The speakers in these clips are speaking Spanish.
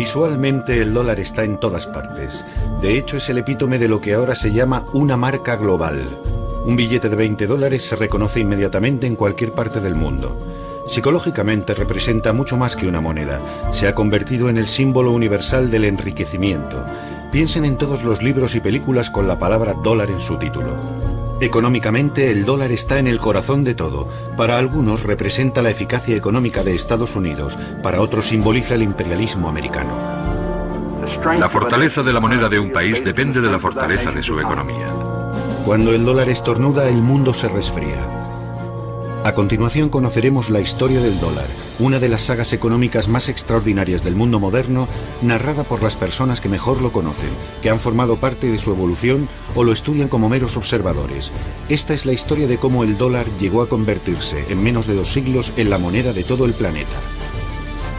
Visualmente el dólar está en todas partes. De hecho, es el epítome de lo que ahora se llama una marca global. Un billete de $20 se reconoce inmediatamente en cualquier parte del mundo. Psicológicamente representa mucho más que una moneda. Se ha convertido en el símbolo universal del enriquecimiento. Piensen en todos los libros y películas con la palabra dólar en su título. Económicamente, el dólar está en el corazón de todo. Para algunos representa la eficacia económica de Estados Unidos, para otros simboliza el imperialismo americano. La fortaleza de la moneda de un país depende de la fortaleza de su economía. Cuando el dólar estornuda, el mundo se resfría. A continuación conoceremos la historia del dólar, una de las sagas económicas más extraordinarias del mundo moderno, narrada por las personas que mejor lo conocen, que han formado parte de su evolución o lo estudian como meros observadores. Esta es la historia de cómo el dólar llegó a convertirse, en menos de 2 siglos, en la moneda de todo el planeta.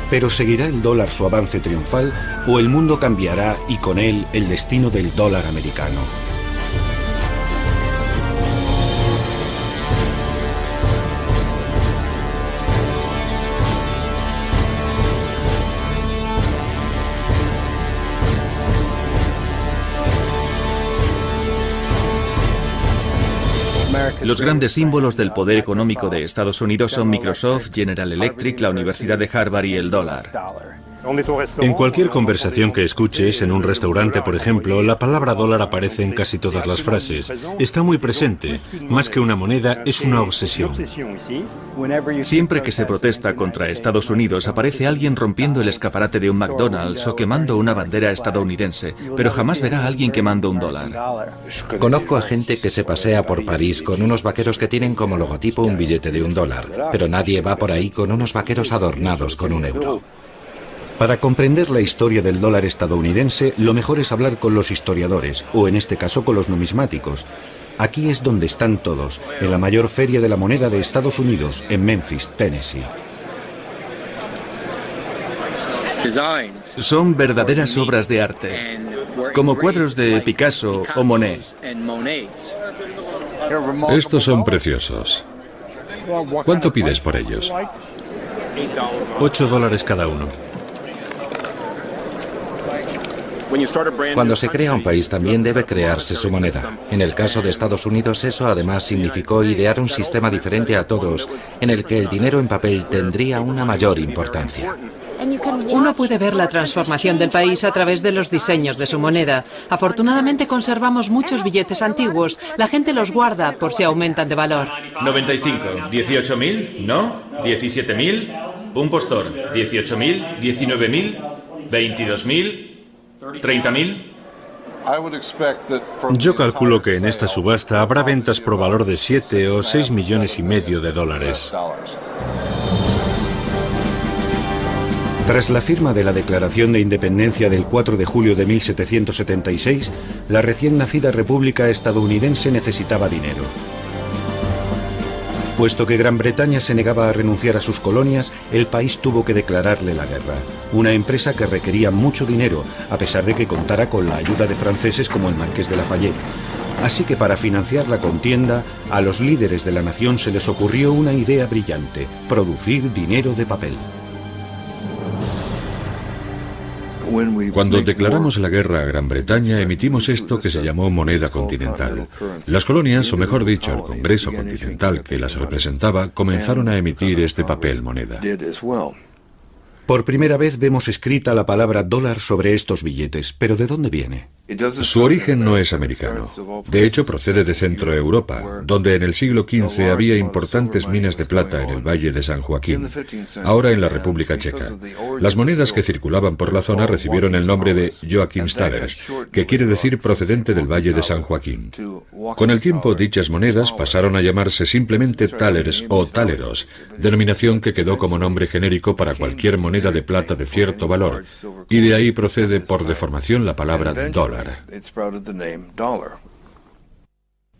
Pero ¿seguirá el dólar su avance triunfal o el mundo cambiará y con él el destino del dólar americano? Los grandes símbolos del poder económico de Estados Unidos son Microsoft, General Electric, la Universidad de Harvard y el dólar. En cualquier conversación que escuches, en un restaurante, por ejemplo, la palabra dólar aparece en casi todas las frases. Está muy presente. Más que una moneda, es una obsesión. Siempre que se protesta contra Estados Unidos, aparece alguien rompiendo el escaparate de un McDonald's o quemando una bandera estadounidense, pero jamás verá a alguien quemando un dólar. Conozco a gente que se pasea por París con unos vaqueros que tienen como logotipo un billete de $1, pero nadie va por ahí con unos vaqueros adornados con €1. Para comprender la historia del dólar estadounidense, lo mejor es hablar con los historiadores, o en este caso con los numismáticos. Aquí es donde están todos, en la mayor feria de la moneda de Estados Unidos, en Memphis, Tennessee. Son verdaderas obras de arte, como cuadros de Picasso o Monet. Estos son preciosos. ¿Cuánto pides por ellos? $8 cada uno. Cuando se crea un país también debe crearse su moneda. En el caso de Estados Unidos eso además significó idear un sistema diferente a todos, en el que el dinero en papel tendría una mayor importancia. Uno puede ver la transformación del país a través de los diseños de su moneda. Afortunadamente conservamos muchos billetes antiguos. La gente los guarda por si aumentan de valor. 95, 18.000, ¿no? 17.000, un postor, 18.000, 19.000, 22.000, 30.000. Yo calculo que en esta subasta habrá ventas por valor de 7 o 6 millones y medio de dólares. Tras la firma de la Declaración de Independencia del 4 de julio de 1776, la recién nacida República estadounidense necesitaba dinero. Puesto que Gran Bretaña se negaba a renunciar a sus colonias, el país tuvo que declararle la guerra. Una empresa que requería mucho dinero, a pesar de que contara con la ayuda de franceses como el Marqués de Lafayette. Así que para financiar la contienda, a los líderes de la nación se les ocurrió una idea brillante: producir dinero de papel. Cuando declaramos la guerra a Gran Bretaña, emitimos esto que se llamó moneda continental. Las colonias, o mejor dicho, el Congreso Continental que las representaba, comenzaron a emitir este papel moneda. Por primera vez vemos escrita la palabra dólar sobre estos billetes, pero ¿de dónde viene? Su origen no es americano. De hecho, procede de Centro Europa, donde en el siglo XV había importantes minas de plata en el Valle de San Joaquín, ahora en la República Checa. Las monedas que circulaban por la zona recibieron el nombre de Joachimsthalers, que quiere decir procedente del Valle de San Joaquín. Con el tiempo, dichas monedas pasaron a llamarse simplemente thalers o taleros, denominación que quedó como nombre genérico para cualquier moneda de plata de cierto valor, y de ahí procede por deformación la palabra dólar.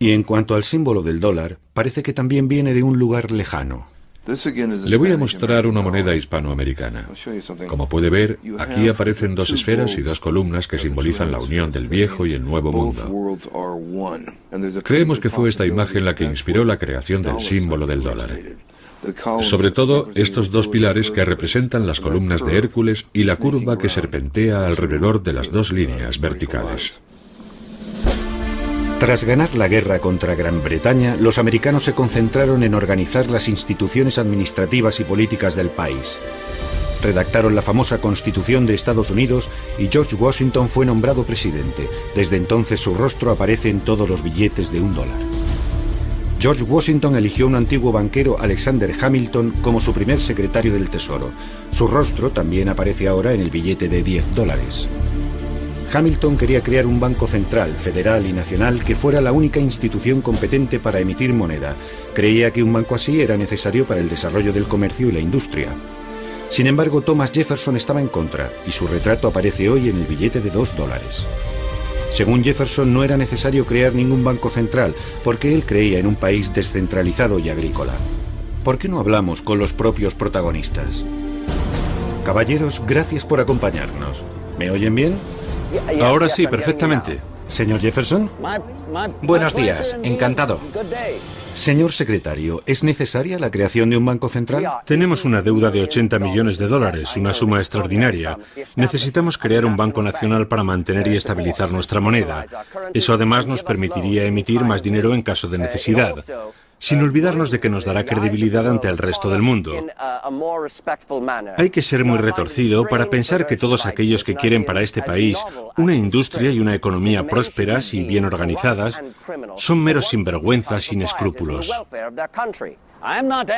Y en cuanto al símbolo del dólar, parece que también viene de un lugar lejano. Le voy a mostrar una moneda hispanoamericana. Como puede ver, aquí aparecen 2 esferas y 2 columnas que simbolizan la unión del viejo y el nuevo mundo. Creemos que fue esta imagen la que inspiró la creación del símbolo del dólar. Sobre todo estos dos pilares que representan las columnas de Hércules y la curva que serpentea alrededor de las dos líneas verticales. Tras ganar la guerra contra Gran Bretaña, los americanos se concentraron en organizar las instituciones administrativas y políticas del país. Redactaron la famosa Constitución de Estados Unidos y George Washington fue nombrado presidente. Desde entonces su rostro aparece en todos los billetes de $1. George Washington eligió a un antiguo banquero, Alexander Hamilton, como su primer secretario del Tesoro. Su rostro también aparece ahora en el billete de $10. Hamilton quería crear un banco central, federal y nacional que fuera la única institución competente para emitir moneda. Creía que un banco así era necesario para el desarrollo del comercio y la industria. Sin embargo, Thomas Jefferson estaba en contra y su retrato aparece hoy en el billete de $2. Según Jefferson, no era necesario crear ningún banco central porque él creía en un país descentralizado y agrícola. ¿Por qué no hablamos con los propios protagonistas? Caballeros, gracias por acompañarnos. ¿Me oyen bien? Ahora sí, perfectamente. Señor Jefferson. Buenos días, encantado. Señor secretario, ¿es necesaria la creación de un banco central? Tenemos una deuda de $80 millones, una suma extraordinaria. Necesitamos crear un banco nacional para mantener y estabilizar nuestra moneda. Eso además nos permitiría emitir más dinero en caso de necesidad, sin olvidarnos de que nos dará credibilidad ante el resto del mundo. Hay que ser muy retorcido para pensar que todos aquellos que quieren para este país una industria y una economía prósperas y bien organizadas son meros sinvergüenzas sin escrúpulos.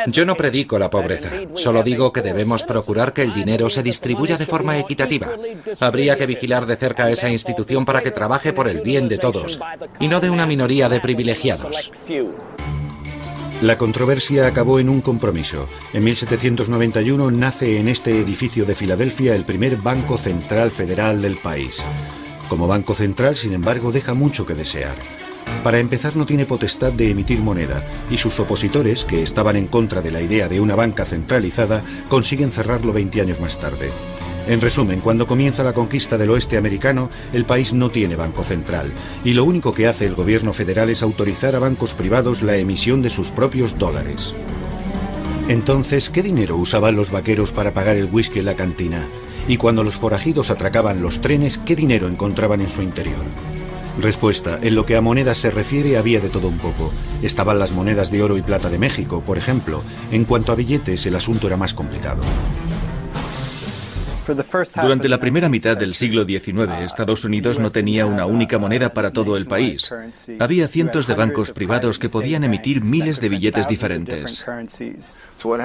Yo no predico la pobreza, solo digo que debemos procurar que el dinero se distribuya de forma equitativa. Habría que vigilar de cerca a esa institución para que trabaje por el bien de todos y no de una minoría de privilegiados. La controversia acabó en un compromiso. En 1791 nace en este edificio de Filadelfia el primer Banco Central Federal del país. Como Banco Central, sin embargo, deja mucho que desear. Para empezar, no tiene potestad de emitir moneda, y sus opositores, que estaban en contra de la idea de una banca centralizada, consiguen cerrarlo 20 años más tarde. En resumen, cuando comienza la conquista del oeste americano, el país no tiene banco central, y lo único que hace el gobierno federal es autorizar a bancos privados la emisión de sus propios dólares. Entonces, ¿qué dinero usaban los vaqueros para pagar el whisky en la cantina? Y cuando los forajidos atracaban los trenes, ¿qué dinero encontraban en su interior? Respuesta: en lo que a monedas se refiere había de todo un poco. Estaban las monedas de oro y plata de México, por ejemplo. En cuanto a billetes, el asunto era más complicado. Durante la primera mitad del siglo XIX, Estados Unidos no tenía una única moneda para todo el país. Había cientos de bancos privados que podían emitir miles de billetes diferentes.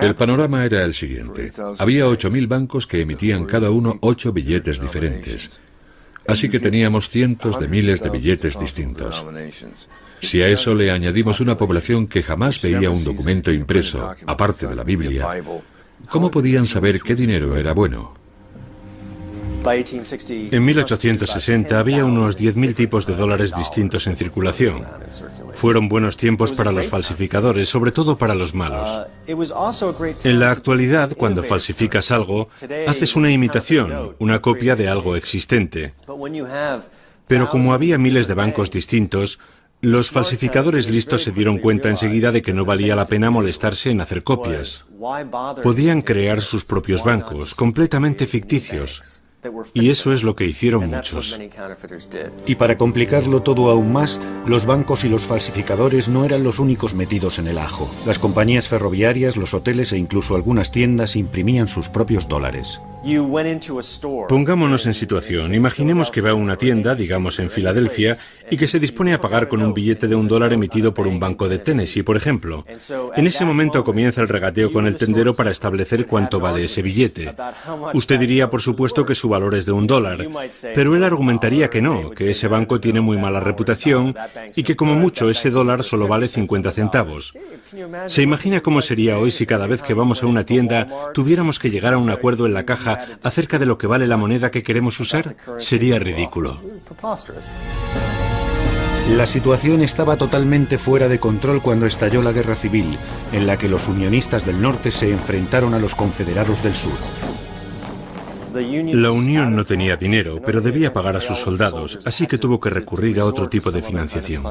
El panorama era el siguiente. Había 8.000 bancos que emitían cada uno 8 billetes diferentes. Así que teníamos cientos de miles de billetes distintos. Si a eso le añadimos una población que jamás veía un documento impreso, aparte de la Biblia, ¿cómo podían saber qué dinero era bueno? En 1860 había unos 10.000 tipos de dólares distintos en circulación. Fueron buenos tiempos para los falsificadores, sobre todo para los malos. En la actualidad, cuando falsificas algo, haces una imitación, una copia de algo existente. Pero como había miles de bancos distintos, los falsificadores listos se dieron cuenta enseguida de que no valía la pena molestarse en hacer copias. Podían crear sus propios bancos, completamente ficticios. Y eso es lo que hicieron muchos. Y para complicarlo todo aún más, los bancos y los falsificadores no eran los únicos metidos en el ajo. Las compañías ferroviarias, los hoteles e incluso algunas tiendas imprimían sus propios dólares. Pongámonos en situación. Imaginemos que va a una tienda, digamos en Filadelfia, y que se dispone a pagar con un billete de $1 emitido por un banco de Tennessee, por ejemplo. En ese momento comienza el regateo con el tendero para establecer cuánto vale ese billete. Usted diría, por supuesto, que su valor es de $1, pero él argumentaría que no, que ese banco tiene muy mala reputación y que como mucho ese dólar solo vale 50 centavos. ¿Se imagina cómo sería hoy si cada vez que vamos a una tienda tuviéramos que llegar a un acuerdo en la caja acerca de lo que vale la moneda que queremos usar? Sería ridículo. La situación estaba totalmente fuera de control cuando estalló la Guerra Civil, en la que los unionistas del norte se enfrentaron a los confederados del sur. La Unión no tenía dinero, pero debía pagar a sus soldados, así que tuvo que recurrir a otro tipo de financiación.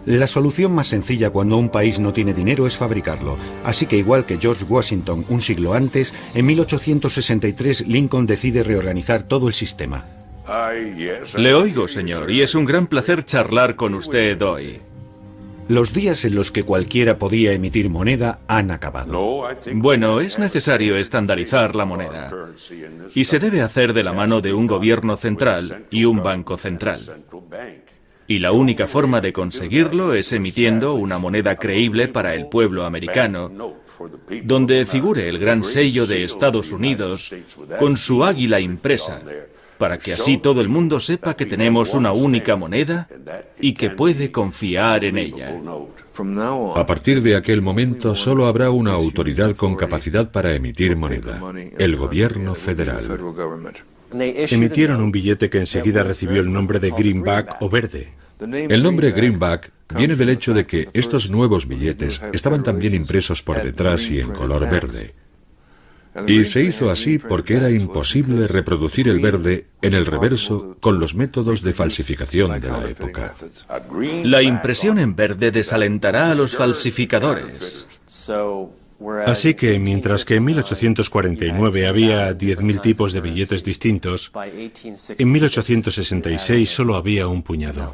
La solución más sencilla cuando un país no tiene dinero es fabricarlo. Así que igual que George Washington un siglo antes, en 1863 Lincoln decide reorganizar todo el sistema. Le oigo, señor, y es un gran placer charlar con usted hoy. Los días en los que cualquiera podía emitir moneda han acabado. Bueno, es necesario estandarizar la moneda. Y se debe hacer de la mano de un gobierno central y un banco central. Y la única forma de conseguirlo es emitiendo una moneda creíble para el pueblo americano, donde figure el gran sello de Estados Unidos con su águila impresa, para que así todo el mundo sepa que tenemos una única moneda y que puede confiar en ella. A partir de aquel momento solo habrá una autoridad con capacidad para emitir moneda, el gobierno federal. Emitieron un billete que enseguida recibió el nombre de greenback o verde. El nombre greenback viene del hecho de que estos nuevos billetes estaban también impresos por detrás y en color verde. Y se hizo así porque era imposible reproducir el verde en el reverso con los métodos de falsificación de la época. La impresión en verde desalentará a los falsificadores. Así que, mientras que en 1849 había 10.000 tipos de billetes distintos, en 1866 solo había un puñado.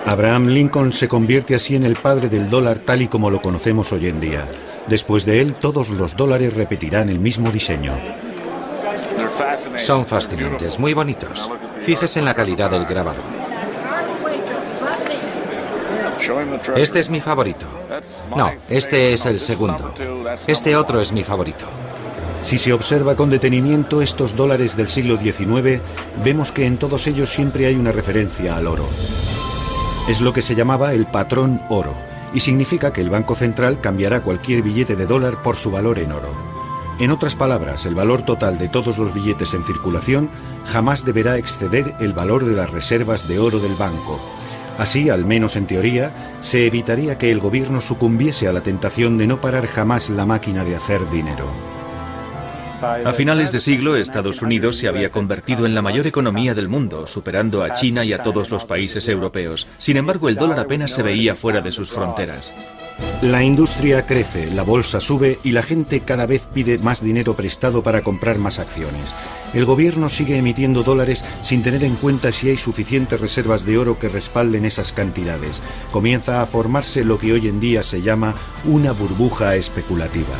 Abraham Lincoln se convierte así en el padre del dólar tal y como lo conocemos hoy en día. Después de él, todos los dólares repetirán el mismo diseño. Son fascinantes, muy bonitos. Fíjese en la calidad del grabado. Este es mi favorito. No, este es el segundo. Este otro es mi favorito. Si se observa con detenimiento estos dólares del siglo XIX, vemos que en todos ellos siempre hay una referencia al oro. Es lo que se llamaba el patrón oro, y significa que el Banco Central cambiará cualquier billete de dólar por su valor en oro. En otras palabras, el valor total de todos los billetes en circulación jamás deberá exceder el valor de las reservas de oro del banco. Así, al menos en teoría, se evitaría que el gobierno sucumbiese a la tentación de no parar jamás la máquina de hacer dinero. A finales de siglo, Estados Unidos se había convertido en la mayor economía del mundo, superando a China y a todos los países europeos. Sin embargo, el dólar apenas se veía fuera de sus fronteras. La industria crece, la bolsa sube y la gente cada vez pide más dinero prestado para comprar más acciones. El gobierno sigue emitiendo dólares sin tener en cuenta si hay suficientes reservas de oro que respalden esas cantidades. Comienza a formarse lo que hoy en día se llama una burbuja especulativa.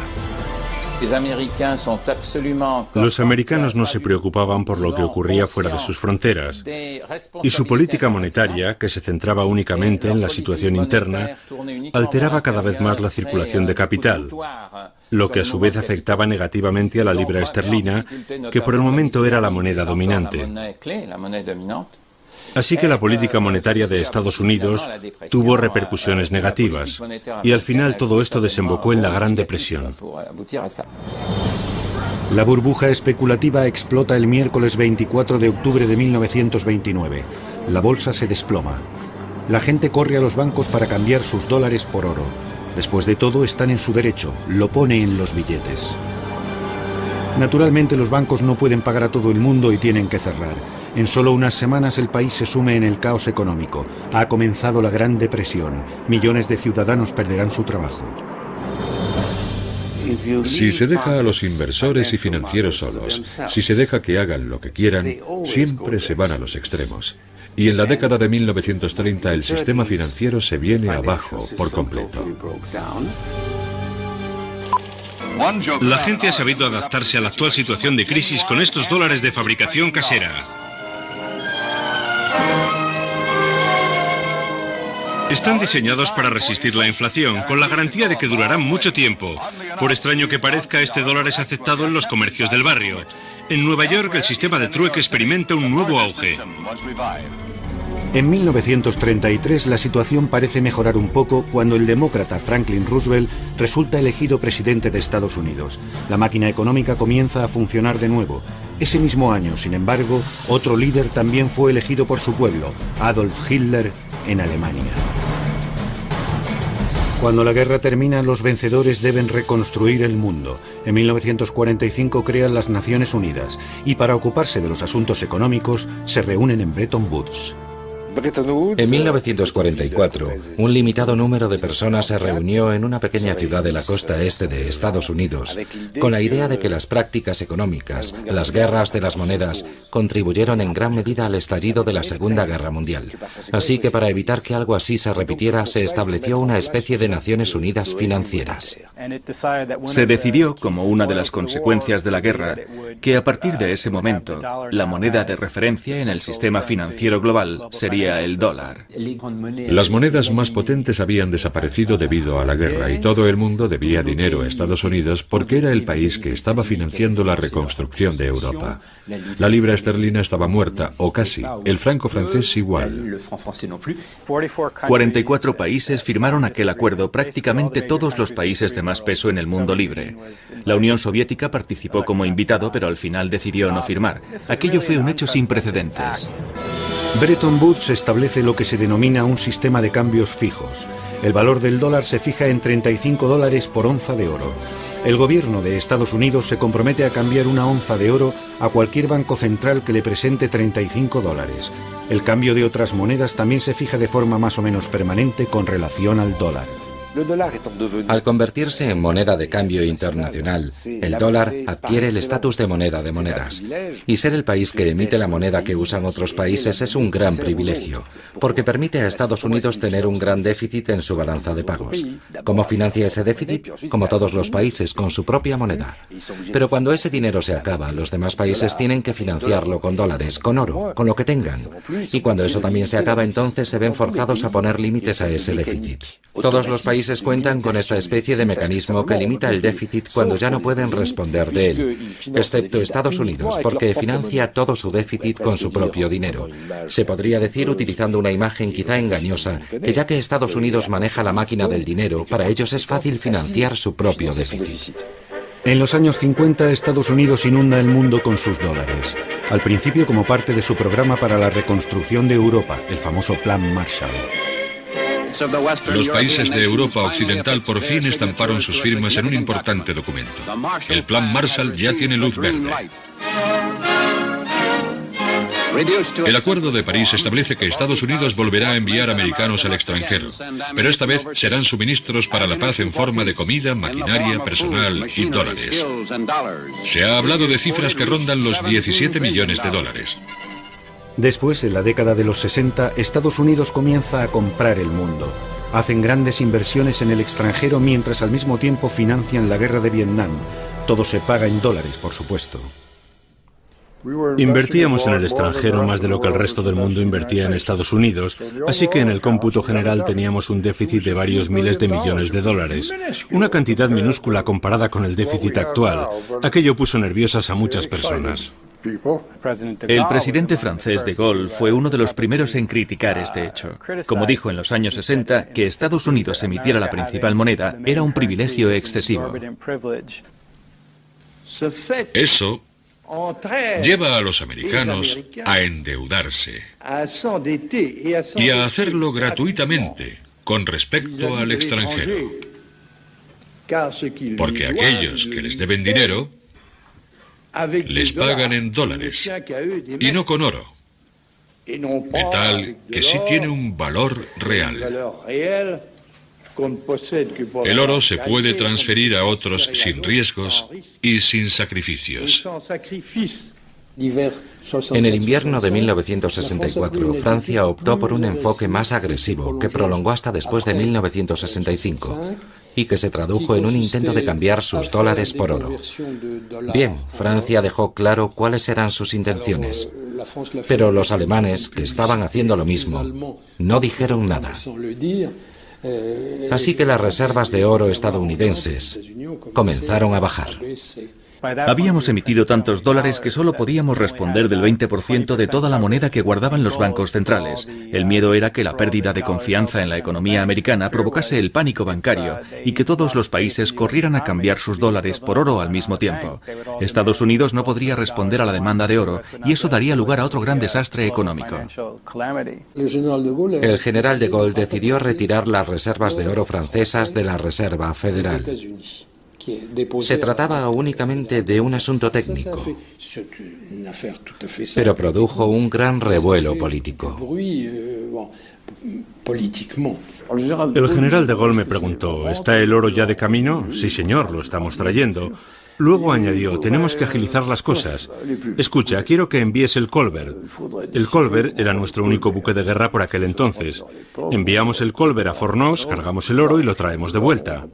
Los americanos no se preocupaban por lo que ocurría fuera de sus fronteras, y su política monetaria, que se centraba únicamente en la situación interna, alteraba cada vez más la circulación de capital, lo que a su vez afectaba negativamente a la libra esterlina, que por el momento era la moneda dominante. Así que la política monetaria de Estados Unidos tuvo repercusiones negativas, y al final todo esto desembocó en la Gran Depresión. La burbuja especulativa explota el miércoles 24 de octubre de 1929. La bolsa se desploma. La gente corre a los bancos para cambiar sus dólares por oro. Después de todo, están en su derecho, lo pone en los billetes. Naturalmente, los bancos no pueden pagar a todo el mundo y tienen que cerrar. En solo unas semanas el país se sume en el caos económico. Ha comenzado la Gran Depresión. Millones de ciudadanos perderán su trabajo. Si se deja a los inversores y financieros solos, si se deja que hagan lo que quieran, siempre se van a los extremos. Y en la década de 1930 el sistema financiero se viene abajo por completo. La gente ha sabido adaptarse a la actual situación de crisis con estos dólares de fabricación casera. Están diseñados para resistir la inflación, con la garantía de que durarán mucho tiempo. Por extraño que parezca, este dólar es aceptado en los comercios del barrio. En Nueva York, el sistema de trueque experimenta un nuevo auge. En 1933 la situación parece mejorar un poco cuando el demócrata Franklin Roosevelt resulta elegido presidente de Estados Unidos. La máquina económica comienza a funcionar de nuevo. Ese mismo año, sin embargo, otro líder también fue elegido por su pueblo, Adolf Hitler, en Alemania. Cuando la guerra termina, los vencedores deben reconstruir el mundo. En 1945 crean las Naciones Unidas y para ocuparse de los asuntos económicos se reúnen en Bretton Woods. En 1944, un limitado número de personas se reunió en una pequeña ciudad de la costa este de Estados Unidos con la idea de que las prácticas económicas, las guerras de las monedas, contribuyeron en gran medida al estallido de la Segunda Guerra Mundial. Así que para evitar que algo así se repitiera, se estableció una especie de Naciones Unidas financieras. Se decidió, como una de las consecuencias de la guerra, que a partir de ese momento, la moneda de referencia en el sistema financiero global sería el dólar. Las monedas más potentes habían desaparecido debido a la guerra y todo el mundo debía dinero a Estados Unidos porque era el país que estaba financiando la reconstrucción de Europa. La libra esterlina estaba muerta, o casi. El franco francés igual. 44 países firmaron aquel acuerdo, prácticamente todos los países de más peso en el mundo libre. La Unión Soviética participó como invitado, pero al final decidió no firmar. Aquello fue un hecho sin precedentes. Bretton Woods establece lo que se denomina un sistema de cambios fijos. El valor del dólar se fija en $35 por onza de oro. El gobierno de Estados Unidos se compromete a cambiar una onza de oro a cualquier banco central que le presente $35. El cambio de otras monedas también se fija de forma más o menos permanente con relación al dólar. Al convertirse en moneda de cambio internacional, el dólar adquiere el estatus de moneda de monedas. Y ser el país que emite la moneda que usan otros países es un gran privilegio, porque permite a Estados Unidos tener un gran déficit en su balanza de pagos. ¿Cómo financia ese déficit? Como todos los países, con su propia moneda. Pero cuando ese dinero se acaba, los demás países tienen que financiarlo con dólares, con oro, con lo que tengan. Y cuando eso también se acaba, entonces se ven forzados a poner límites a ese déficit. Todos los países cuentan con esta especie de mecanismo que limita el déficit cuando ya no pueden responder de él, excepto Estados Unidos, porque financia todo su déficit con su propio dinero. Se podría decir, utilizando una imagen quizá engañosa, que ya que Estados Unidos maneja la máquina del dinero, para ellos es fácil financiar su propio déficit. En los años 50, Estados Unidos inunda el mundo con sus dólares. Al principio como parte de su programa para la reconstrucción de Europa, el famoso Plan Marshall. Los países de Europa Occidental por fin estamparon sus firmas en un importante documento. El Plan Marshall ya tiene luz verde. El Acuerdo de París establece que Estados Unidos volverá a enviar americanos al extranjero, pero esta vez serán suministros para la paz en forma de comida, maquinaria, personal y dólares. Se ha hablado de cifras que rondan los 17 millones de dólares. Después, en la década de los 60, Estados Unidos comienza a comprar el mundo. Hacen grandes inversiones en el extranjero mientras al mismo tiempo financian la guerra de Vietnam. Todo se paga en dólares, por supuesto. Invertíamos en el extranjero más de lo que el resto del mundo invertía en Estados Unidos, así que en el cómputo general teníamos un déficit de varios miles de millones de dólares. Una cantidad minúscula comparada con el déficit actual. Aquello puso nerviosas a muchas personas. El presidente francés de Gaulle fue uno de los primeros en criticar este hecho. Como dijo en los años 60, que Estados Unidos emitiera la principal moneda era un privilegio excesivo. Eso lleva a los americanos a endeudarse y a hacerlo gratuitamente con respecto al extranjero. Porque aquellos que les deben dinero les pagan en dólares y no con oro, metal que sí tiene un valor real. El oro se puede transferir a otros sin riesgos y sin sacrificios. En el invierno de 1964, Francia optó por un enfoque más agresivo que prolongó hasta después de 1965 y que se tradujo en un intento de cambiar sus dólares por oro. Bien, Francia dejó claro cuáles eran sus intenciones, pero los alemanes, que estaban haciendo lo mismo, no dijeron nada. Así que las reservas de oro estadounidenses comenzaron a bajar. Habíamos emitido tantos dólares que solo podíamos responder del 20% de toda la moneda que guardaban los bancos centrales. El miedo era que la pérdida de confianza en la economía americana provocase el pánico bancario y que todos los países corrieran a cambiar sus dólares por oro al mismo tiempo. Estados Unidos no podría responder a la demanda de oro y eso daría lugar a otro gran desastre económico. El general de Gaulle decidió retirar las reservas de oro francesas de la Reserva Federal. Se trataba únicamente de un asunto técnico, pero produjo un gran revuelo político. El general de Gaulle me preguntó, ¿está el oro ya de camino? Sí, señor, lo estamos trayendo. Luego añadió, tenemos que agilizar las cosas. Escucha, quiero que envíes el Colbert. El Colbert era nuestro único buque de guerra por aquel entonces. Enviamos el Colbert a Fornos, cargamos el oro y lo traemos de vuelta.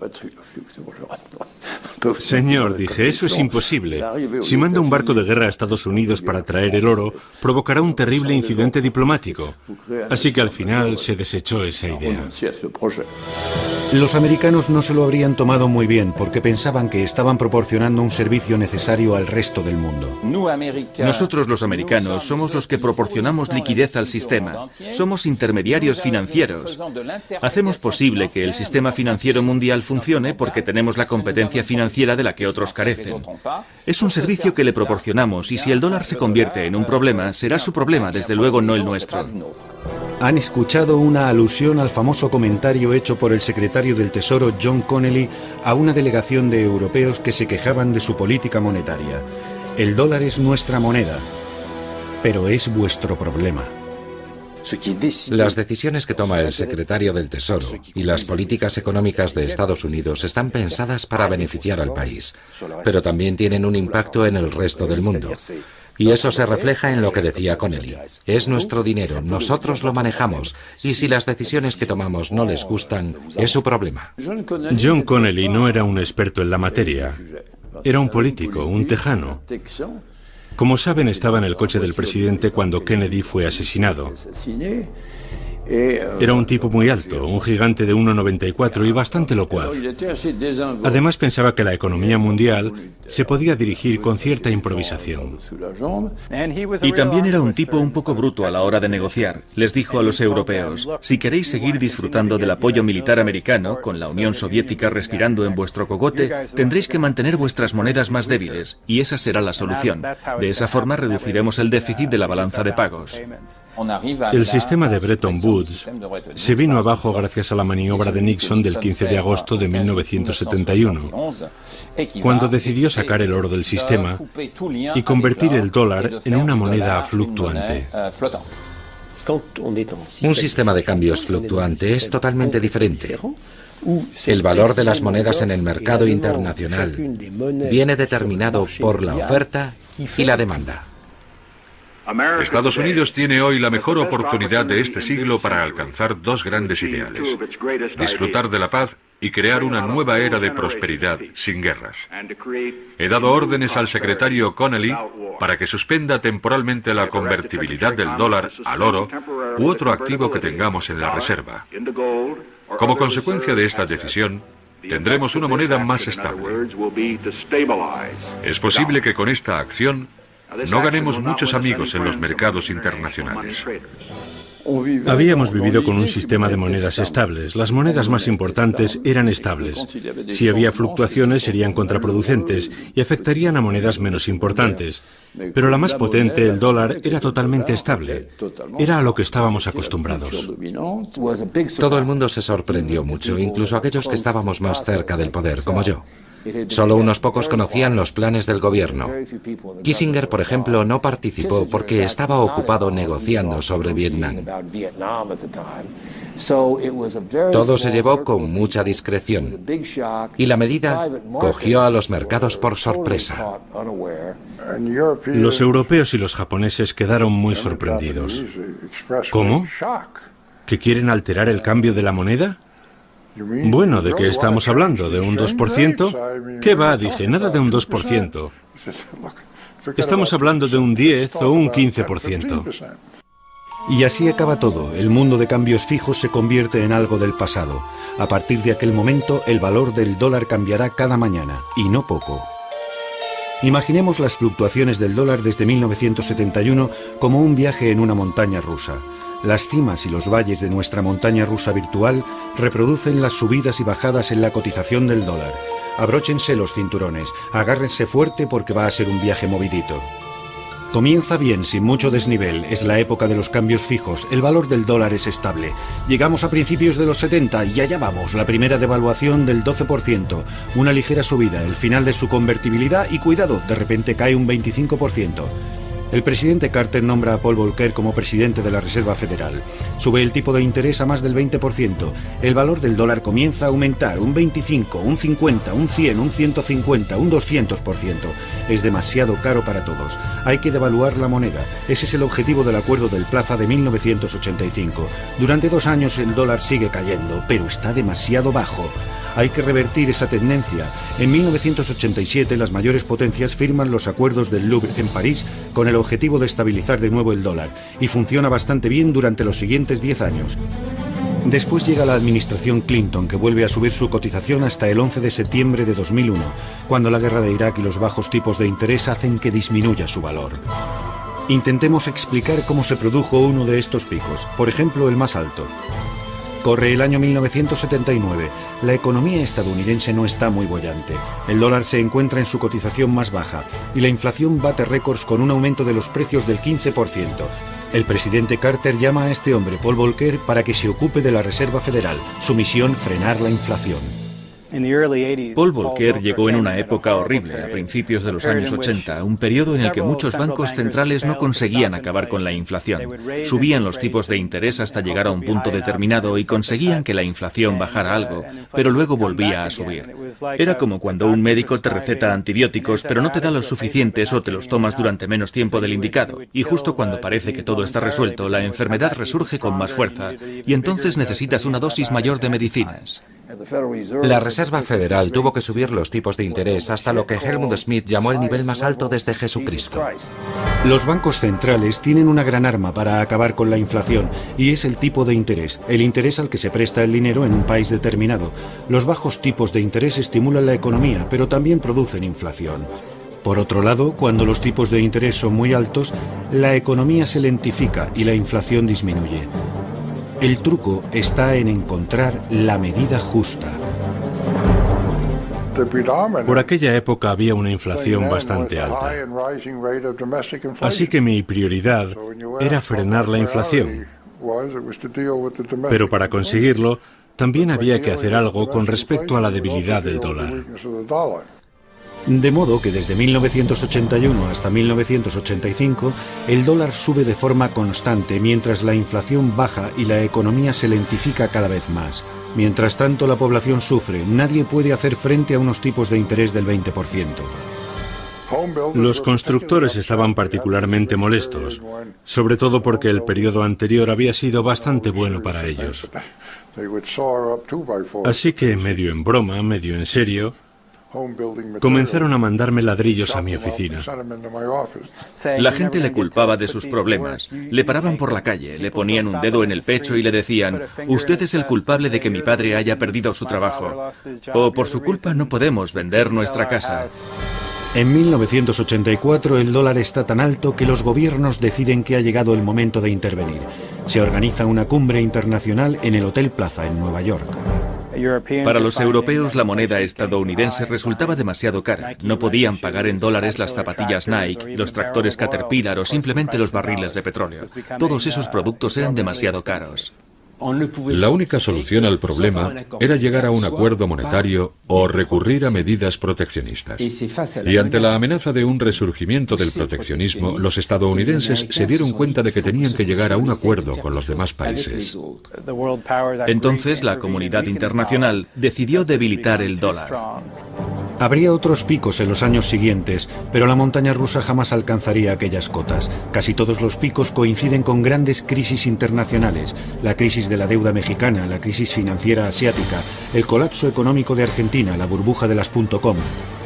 Señor, dije, eso es imposible. Si manda un barco de guerra a Estados Unidos para traer el oro, provocará un terrible incidente diplomático. Así que al final se desechó esa idea. Los americanos no se lo habrían tomado muy bien porque pensaban que estaban proporcionando un servicio necesario al resto del mundo. Nosotros los americanos somos los que proporcionamos liquidez al sistema. Somos intermediarios financieros. Hacemos posible que el sistema financiero mundial funcione porque tenemos la competencia financiera de la que otros carecen. Es un servicio que le proporcionamos y si el dólar se convierte en un problema, será su problema, desde luego no el nuestro. Han escuchado una alusión al famoso comentario hecho por el secretario del Tesoro John Connally a una delegación de europeos que se quejaban de su política monetaria. El dólar es nuestra moneda, pero es vuestro problema. Las decisiones que toma el secretario del Tesoro y las políticas económicas de Estados Unidos están pensadas para beneficiar al país, pero también tienen un impacto en el resto del mundo. Y eso se refleja en lo que decía Connally. Es nuestro dinero, nosotros lo manejamos, y si las decisiones que tomamos no les gustan, es su problema. John Connally no era un experto en la materia. Era un político, un tejano. Como saben, estaba en el coche del presidente cuando Kennedy fue asesinado. Era un tipo muy alto, un gigante de 1,94 y bastante locuaz. Además pensaba que la economía mundial se podía dirigir con cierta improvisación. Y también era un tipo un poco bruto a la hora de negociar. Les dijo a los europeos, si queréis seguir disfrutando del apoyo militar americano, con la Unión Soviética respirando en vuestro cogote, tendréis que mantener vuestras monedas más débiles, y esa será la solución. De esa forma reduciremos el déficit de la balanza de pagos. El sistema de Bretton Woods se vino abajo gracias a la maniobra de Nixon del 15 de agosto de 1971, cuando decidió sacar el oro del sistema y convertir el dólar en una moneda fluctuante. Un sistema de cambios fluctuante es totalmente diferente. El valor de las monedas en el mercado internacional viene determinado por la oferta y la demanda. Estados Unidos tiene hoy la mejor oportunidad de este siglo para alcanzar dos grandes ideales: disfrutar de la paz y crear una nueva era de prosperidad sin guerras. He dado órdenes al secretario Connally para que suspenda temporalmente la convertibilidad del dólar al oro u otro activo que tengamos en la reserva. Como consecuencia de esta decisión, tendremos una moneda más estable. Es posible que con esta acción no ganemos muchos amigos en los mercados internacionales. Habíamos vivido con un sistema de monedas estables. Las monedas más importantes eran estables. Si había fluctuaciones serían contraproducentes y afectarían a monedas menos importantes. Pero la más potente, el dólar, era totalmente estable. Era a lo que estábamos acostumbrados. Todo el mundo se sorprendió mucho, incluso aquellos que estábamos más cerca del poder, como yo. Solo unos pocos conocían los planes del gobierno. Kissinger, por ejemplo, no participó porque estaba ocupado negociando sobre Vietnam. Todo se llevó con mucha discreción y la medida cogió a los mercados por sorpresa. Los europeos y los japoneses quedaron muy sorprendidos. ¿Cómo? ¿Que quieren alterar el cambio de la moneda? Bueno, ¿de qué estamos hablando? ¿De un 2%? ¿Qué va? Dije, nada de un 2%. Estamos hablando de un 10 o un 15%. Y así acaba todo. El mundo de cambios fijos se convierte en algo del pasado. A partir de aquel momento, el valor del dólar cambiará cada mañana, y no poco. Imaginemos las fluctuaciones del dólar desde 1971 como un viaje en una montaña rusa. Las cimas y los valles de nuestra montaña rusa virtual reproducen las subidas y bajadas en la cotización del dólar. Abróchense los cinturones, agárrense fuerte porque va a ser un viaje movidito. Comienza bien, sin mucho desnivel. Es la época de los cambios fijos. El valor del dólar es estable. Llegamos a principios de los 70 y allá vamos. La primera devaluación del 12%. Una ligera subida, el final de su convertibilidad y cuidado, de repente cae un 25%. El presidente Carter nombra a Paul Volcker como presidente de la Reserva Federal. Sube el tipo de interés a más del 20%. El valor del dólar comienza a aumentar un 25, un 50, un 100, un 150, un 200%. Es demasiado caro para todos. Hay que devaluar la moneda. Ese es el objetivo del Acuerdo del Plaza de 1985. Durante 2 años el dólar sigue cayendo, pero está demasiado bajo. Hay que revertir esa tendencia. En 1987 las mayores potencias firman los acuerdos del Louvre en París con el objetivo de estabilizar de nuevo el dólar, y funciona bastante bien durante los siguientes 10 años. Después llega la administración Clinton, que vuelve a subir su cotización hasta el 11 de septiembre de 2001, cuando la guerra de Irak y los bajos tipos de interés hacen que disminuya su valor. Intentemos explicar cómo se produjo uno de estos picos, por ejemplo el más alto. Corre el año 1979. La economía estadounidense no está muy boyante. El dólar se encuentra en su cotización más baja y la inflación bate récords con un aumento de los precios del 15%. El presidente Carter llama a este hombre, Paul Volcker, para que se ocupe de la Reserva Federal. Su misión, frenar la inflación. Paul Volcker llegó en una época horrible, a principios de los años 80, un periodo en el que muchos bancos centrales no conseguían acabar con la inflación. Subían los tipos de interés hasta llegar a un punto determinado y conseguían que la inflación bajara algo, pero luego volvía a subir. Era como cuando un médico te receta antibióticos, pero no te da los suficientes o te los tomas durante menos tiempo del indicado. Y justo cuando parece que todo está resuelto, la enfermedad resurge con más fuerza y entonces necesitas una dosis mayor de medicinas. La Reserva Federal tuvo que subir los tipos de interés hasta lo que Helmut Schmidt llamó el nivel más alto desde Jesucristo. Los bancos centrales tienen una gran arma para acabar con la inflación, y es el tipo de interés, el interés al que se presta el dinero en un país determinado. Los bajos tipos de interés estimulan la economía, pero también producen inflación. Por otro lado, cuando los tipos de interés son muy altos, la economía se lentifica y la inflación disminuye. El truco está en encontrar la medida justa. Por aquella época había una inflación bastante alta. Así que mi prioridad era frenar la inflación. Pero para conseguirlo, también había que hacer algo con respecto a la debilidad del dólar. De modo que desde 1981 hasta 1985, el dólar sube de forma constante mientras la inflación baja y la economía se lentifica cada vez más. Mientras tanto, la población sufre. Nadie puede hacer frente a unos tipos de interés del 20%. Los constructores estaban particularmente molestos, sobre todo porque el periodo anterior había sido bastante bueno para ellos. Así que, medio en broma, medio en serio, comenzaron a mandarme ladrillos a mi oficina. La gente le culpaba de sus problemas. Le paraban por la calle, le ponían un dedo en el pecho y le decían: «Usted es el culpable de que mi padre haya perdido su trabajo». O «Por su culpa no podemos vender nuestra casa». En 1984 el dólar está tan alto que los gobiernos deciden que ha llegado el momento de intervenir. Se organiza una cumbre internacional en el Hotel Plaza en Nueva York. Para los europeos la moneda estadounidense resultaba demasiado cara. No podían pagar en dólares las zapatillas Nike, los tractores Caterpillar o simplemente los barriles de petróleo. Todos esos productos eran demasiado caros. La única solución al problema era llegar a un acuerdo monetario o recurrir a medidas proteccionistas. Y ante la amenaza de un resurgimiento del proteccionismo, los estadounidenses se dieron cuenta de que tenían que llegar a un acuerdo con los demás países. Entonces la comunidad internacional decidió debilitar el dólar. Habría otros picos en los años siguientes, pero la montaña rusa jamás alcanzaría aquellas cotas. Casi todos los picos coinciden con grandes crisis internacionales: la crisis de la deuda mexicana, la crisis financiera asiática, el colapso económico de Argentina, la burbuja de las .com.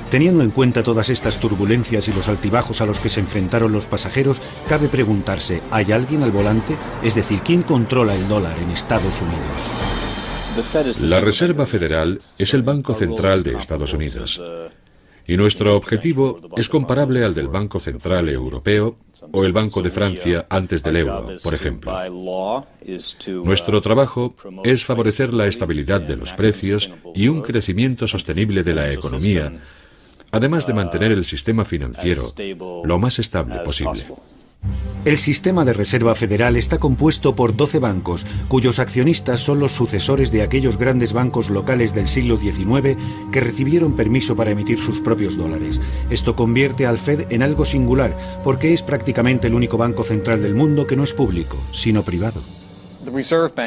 Teniendo en cuenta todas estas turbulencias y los altibajos a los que se enfrentaron los pasajeros, cabe preguntarse: ¿hay alguien al volante? Es decir, ¿quién controla el dólar en Estados Unidos? La Reserva Federal es el Banco Central de Estados Unidos. Y nuestro objetivo es comparable al del Banco Central Europeo o el Banco de Francia antes del euro, por ejemplo. Nuestro trabajo es favorecer la estabilidad de los precios y un crecimiento sostenible de la economía, además de mantener el sistema financiero lo más estable posible. El sistema de reserva federal está compuesto por 12 bancos, cuyos accionistas son los sucesores de aquellos grandes bancos locales del siglo XIX que recibieron permiso para emitir sus propios dólares. Esto convierte al Fed en algo singular, porque es prácticamente el único banco central del mundo que no es público, sino privado.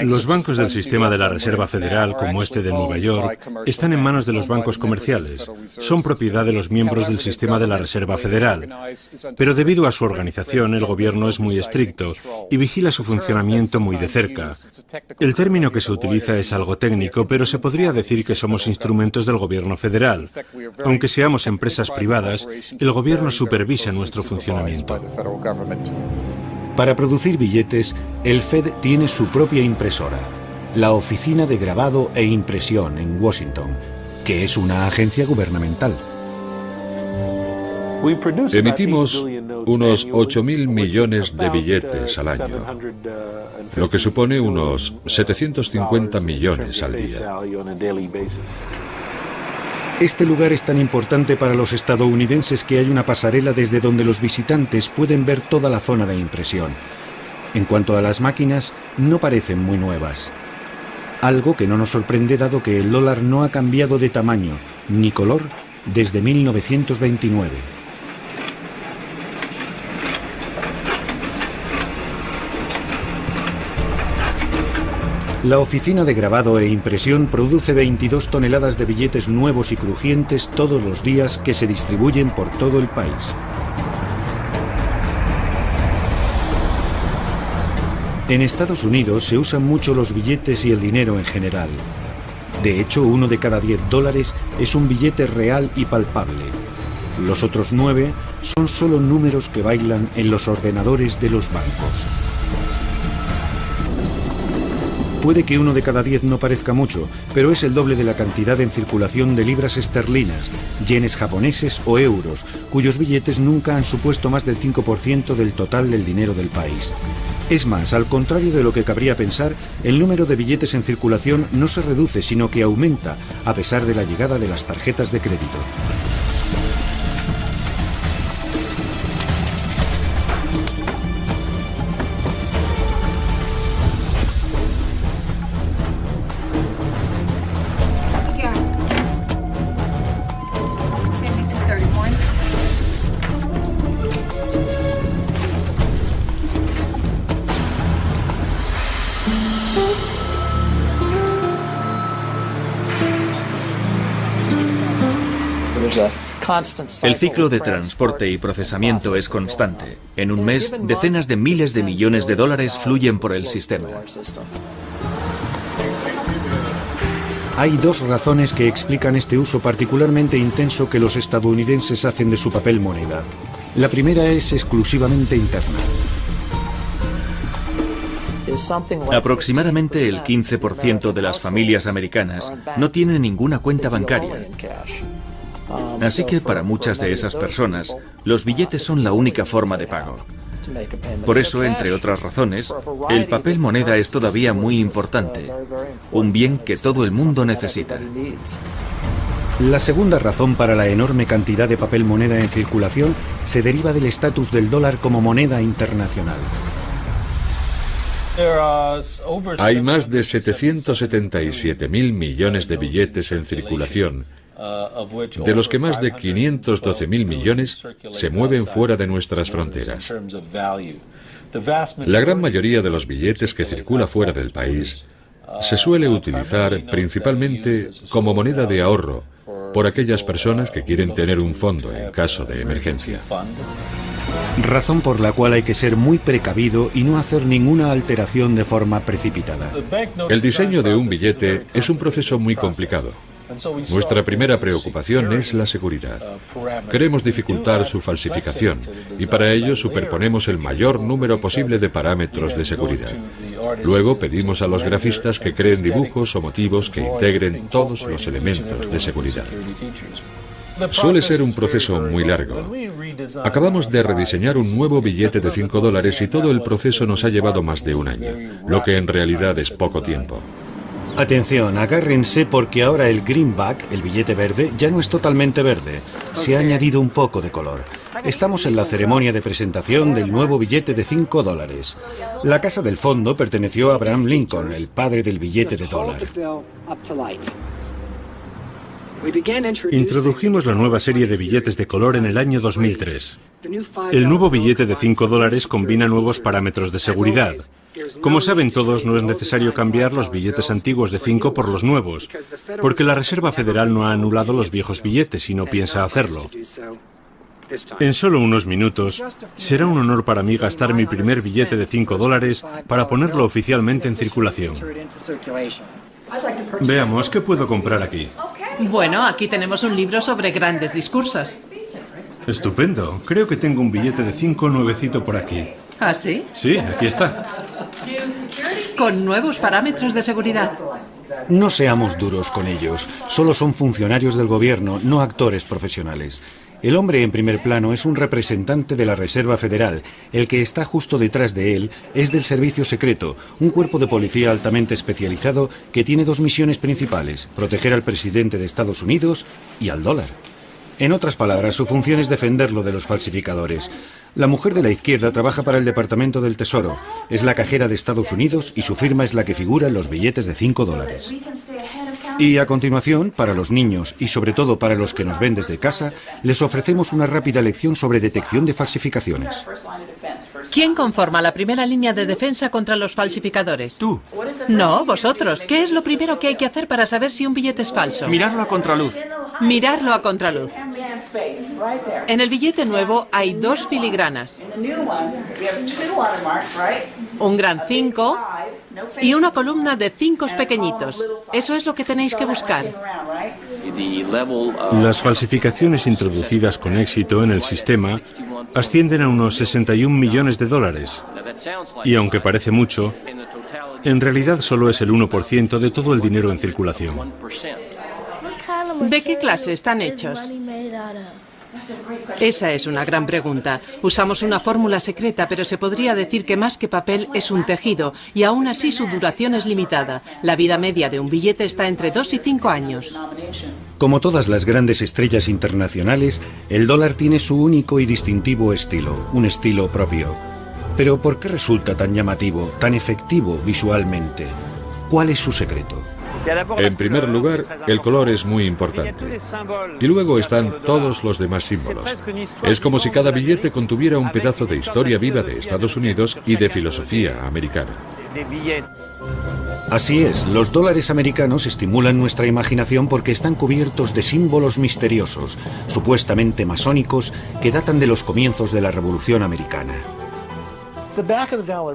Los bancos del sistema de la Reserva Federal, como este de Nueva York, están en manos de los bancos comerciales. Son propiedad de los miembros del sistema de la Reserva Federal. Pero debido a su organización, el gobierno es muy estricto y vigila su funcionamiento muy de cerca. El término que se utiliza es algo técnico, pero se podría decir que somos instrumentos del gobierno federal. Aunque seamos empresas privadas, el gobierno supervisa nuestro funcionamiento. Para producir billetes, el Fed tiene su propia impresora, la Oficina de Grabado e Impresión en Washington, que es una agencia gubernamental. Emitimos unos 8.000 millones de billetes al año, lo que supone unos 750 millones al día. Este lugar es tan importante para los estadounidenses que hay una pasarela desde donde los visitantes pueden ver toda la zona de impresión. En cuanto a las máquinas, no parecen muy nuevas. Algo que no nos sorprende dado que el dólar no ha cambiado de tamaño ni color desde 1929. La Oficina de Grabado e Impresión produce 22 toneladas de billetes nuevos y crujientes todos los días que se distribuyen por todo el país. En Estados Unidos se usan mucho los billetes y el dinero en general. De hecho, 1 de cada 10 dólares es un billete real y palpable. Los otros 9 son solo números que bailan en los ordenadores de los bancos. Puede que 1 de cada 10 no parezca mucho, pero es el doble de la cantidad en circulación de libras esterlinas, yenes japoneses o euros, cuyos billetes nunca han supuesto más del 5% del total del dinero del país. Es más, al contrario de lo que cabría pensar, el número de billetes en circulación no se reduce, sino que aumenta, a pesar de la llegada de las tarjetas de crédito. El ciclo de transporte y procesamiento es constante. En un mes, decenas de miles de millones de dólares fluyen por el sistema. Hay dos razones que explican este uso particularmente intenso que los estadounidenses hacen de su papel moneda. La primera es exclusivamente interna. Aproximadamente el 15% de las familias americanas no tienen ninguna cuenta bancaria. Así que para muchas de esas personas, los billetes son la única forma de pago. Por eso, entre otras razones, el papel moneda es todavía muy importante, un bien que todo el mundo necesita. La segunda razón para la enorme cantidad de papel moneda en circulación se deriva del estatus del dólar como moneda internacional. Hay más de 777.000 millones de billetes en circulación, de los que más de 512.000 millones se mueven fuera de nuestras fronteras. La gran mayoría de los billetes que circula fuera del país se suele utilizar principalmente como moneda de ahorro por aquellas personas que quieren tener un fondo en caso de emergencia. Razón por la cual hay que ser muy precavido y no hacer ninguna alteración de forma precipitada. El diseño de un billete es un proceso muy complicado. Nuestra primera preocupación es la seguridad. Queremos dificultar su falsificación y para ello superponemos el mayor número posible de parámetros de seguridad. Luego pedimos a los grafistas que creen dibujos o motivos que integren todos los elementos de seguridad. Suele ser un proceso muy largo. Acabamos de rediseñar un nuevo billete de $5 y todo el proceso nos ha llevado más de un año, lo que en realidad es poco tiempo. Atención, agárrense porque ahora el greenback, el billete verde, ya no es totalmente verde, se ha añadido un poco de color. Estamos en la ceremonia de presentación del nuevo billete de $5. La casa del fondo perteneció a Abraham Lincoln, el padre del billete de dólar. Introdujimos la nueva serie de billetes de color en el año 2003. El nuevo billete de $5 combina nuevos parámetros de seguridad. Como saben todos, no es necesario cambiar los billetes antiguos de 5 por los nuevos, porque la Reserva Federal no ha anulado los viejos billetes y no piensa hacerlo. En solo unos minutos, será un honor para mí gastar mi primer billete de $5 para ponerlo oficialmente en circulación. Veamos, ¿qué puedo comprar aquí? Bueno, aquí tenemos un libro sobre grandes discursos. Estupendo. Creo que tengo un billete de 5 nuevecito por aquí. ¿Ah, sí? Sí, aquí está. Con nuevos parámetros de seguridad. No seamos duros con ellos. Solo son funcionarios del gobierno, no actores profesionales. El hombre en primer plano es un representante de la Reserva Federal. El que está justo detrás de él es del Servicio Secreto, un cuerpo de policía altamente especializado que tiene dos misiones principales: proteger al presidente de Estados Unidos y al dólar. En otras palabras, su función es defenderlo de los falsificadores. La mujer de la izquierda trabaja para el Departamento del Tesoro. Es la cajera de Estados Unidos y su firma es la que figura en los billetes de $5. Y a continuación, para los niños y sobre todo para los que nos ven desde casa, les ofrecemos una rápida lección sobre detección de falsificaciones. ¿Quién conforma la primera línea de defensa contra los falsificadores? Tú. No, vosotros. ¿Qué es lo primero que hay que hacer para saber si un billete es falso? Mirarlo a contraluz. Mirarlo a contraluz. En el billete nuevo hay dos filigranas. Un gran 5 y una columna de 5 pequeñitos. Eso es lo que tenéis que buscar. Las falsificaciones introducidas con éxito en el sistema ascienden a unos $61 millones. Y aunque parece mucho, en realidad solo es el 1% de todo el dinero en circulación. ¿De qué clase están hechos? Esa es una gran pregunta. Usamos una fórmula secreta, pero se podría decir que más que papel es un tejido, y aún así su duración es limitada. La vida media de un billete está entre 2 y 5 años. Como todas las grandes estrellas internacionales, el dólar tiene su único y distintivo estilo, un estilo propio. Pero ¿por qué resulta tan llamativo, tan efectivo visualmente? ¿Cuál es su secreto? En primer lugar, el color es muy importante. Y luego están todos los demás símbolos. Es como si cada billete contuviera un pedazo de historia viva de Estados Unidos y de filosofía americana. Así es, los dólares americanos estimulan nuestra imaginación porque están cubiertos de símbolos misteriosos, supuestamente masónicos, que datan de los comienzos de la Revolución Americana.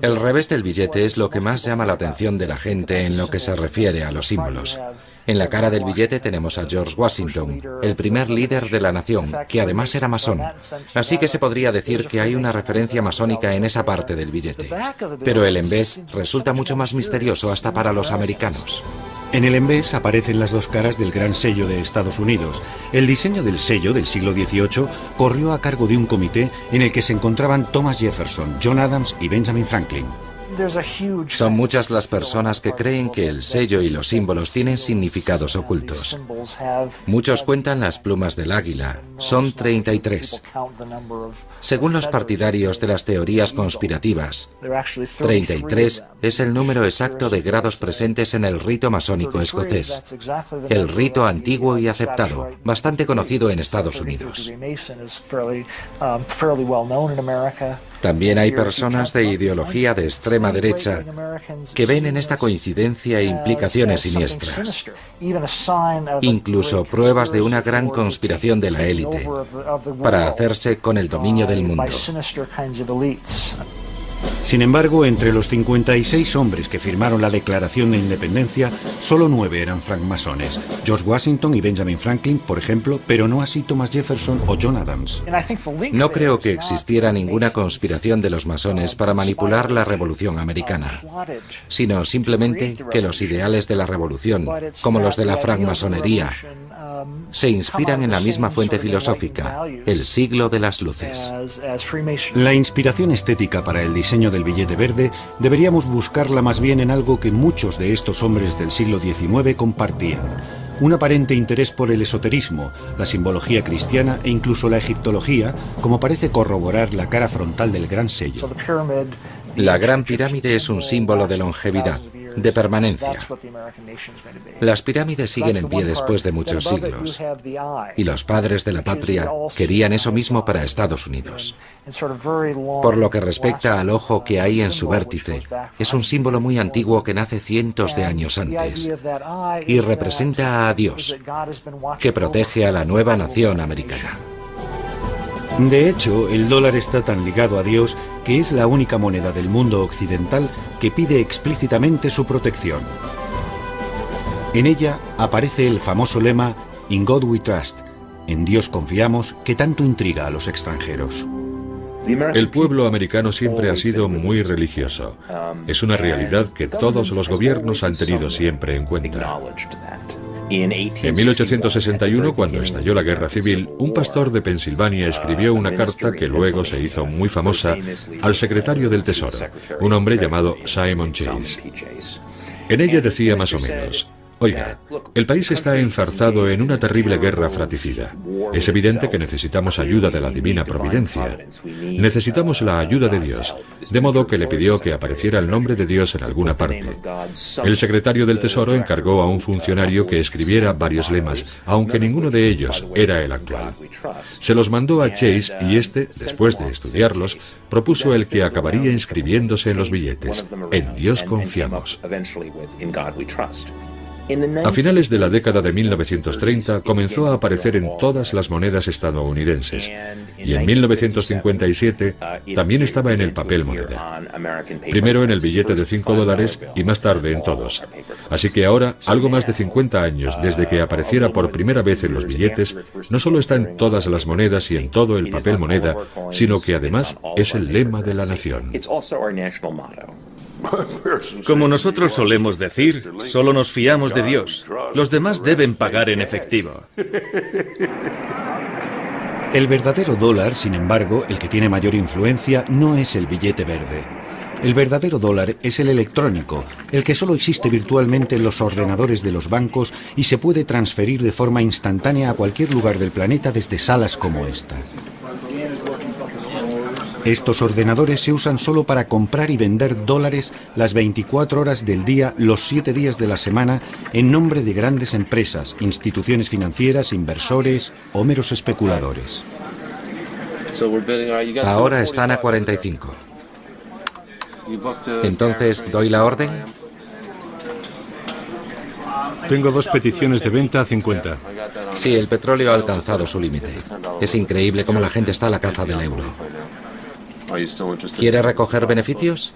El revés del billete es lo que más llama la atención de la gente en lo que se refiere a los símbolos. En la cara del billete tenemos a George Washington, el primer líder de la nación, que además era masón. Así que se podría decir que hay una referencia masónica en esa parte del billete. Pero el envés resulta mucho más misterioso hasta para los americanos. En el envés aparecen las dos caras del gran sello de Estados Unidos. El diseño del sello del siglo XVIII corrió a cargo de un comité en el que se encontraban Thomas Jefferson, John Adams y Benjamin Franklin. Son muchas las personas que creen que el sello y los símbolos tienen significados ocultos. Muchos cuentan las plumas del águila. Son 33. Según los partidarios de las teorías conspirativas, 33 es el número exacto de grados presentes en el rito masónico escocés. El rito antiguo y aceptado, bastante conocido en Estados Unidos. También hay personas de ideología de extrema derecha que ven en esta coincidencia implicaciones siniestras, incluso pruebas de una gran conspiración de la élite para hacerse con el dominio del mundo. Sin embargo, entre los 56 hombres que firmaron la Declaración de Independencia, solo 9 eran francmasones. George Washington y Benjamin Franklin, por ejemplo, pero no así Thomas Jefferson o John Adams. No creo que existiera ninguna conspiración de los masones para manipular la Revolución Americana, sino simplemente que los ideales de la Revolución, como los de la francmasonería, se inspiran en la misma fuente filosófica, el siglo de las luces. La inspiración estética para el diseño del billete verde deberíamos buscarla más bien en algo que muchos de estos hombres del siglo XIX compartían: un aparente interés por el esoterismo, la simbología cristiana e incluso la egiptología, como parece corroborar la cara frontal del Gran Sello. La Gran Pirámide es un símbolo de longevidad, de permanencia. Las pirámides siguen en pie después de muchos siglos, y los padres de la patria querían eso mismo para Estados Unidos. Por lo que respecta al ojo que hay en su vértice, es un símbolo muy antiguo que nace cientos de años antes y representa a Dios, que protege a la nueva nación americana. De hecho, el dólar está tan ligado a Dios que es la única moneda del mundo occidental que pide explícitamente su protección. En ella aparece el famoso lema "In God we trust", en Dios confiamos, que tanto intriga a los extranjeros. El pueblo americano siempre ha sido muy religioso. Es una realidad que todos los gobiernos han tenido siempre en cuenta. En 1861, cuando estalló la Guerra Civil, un pastor de Pensilvania escribió una carta que luego se hizo muy famosa al secretario del Tesoro, un hombre llamado Simon Chase. En ella decía más o menos: oiga, el país está enzarzado en una terrible guerra fratricida. Es evidente que necesitamos ayuda de la divina providencia. Necesitamos la ayuda de Dios, de modo que le pidió que apareciera el nombre de Dios en alguna parte. El secretario del Tesoro encargó a un funcionario que escribiera varios lemas, aunque ninguno de ellos era el actual. Se los mandó a Chase y este, después de estudiarlos, propuso el que acabaría inscribiéndose en los billetes: "En Dios confiamos". A finales de la década de 1930 comenzó a aparecer en todas las monedas estadounidenses, y en 1957 también estaba en el papel moneda. Primero en el billete de $5 y más tarde en todos. Así que ahora, algo más de 50 años desde que apareciera por primera vez en los billetes, no solo está en todas las monedas y en todo el papel moneda, sino que además es el lema de la nación. Como nosotros solemos decir, solo nos fiamos de Dios. Los demás deben pagar en efectivo. El verdadero dólar, sin embargo, el que tiene mayor influencia, no es el billete verde. El verdadero dólar es el electrónico, el que solo existe virtualmente en los ordenadores de los bancos y se puede transferir de forma instantánea a cualquier lugar del planeta desde salas como esta. Estos ordenadores se usan solo para comprar y vender dólares las 24 horas del día, los 7 días de la semana, en nombre de grandes empresas, instituciones financieras, inversores o meros especuladores. Ahora están a 45. Entonces, ¿doy la orden? Tengo 2 peticiones de venta a 50. Sí, el petróleo ha alcanzado su límite. Es increíble cómo la gente está a la caza del euro. ¿Quiere recoger beneficios?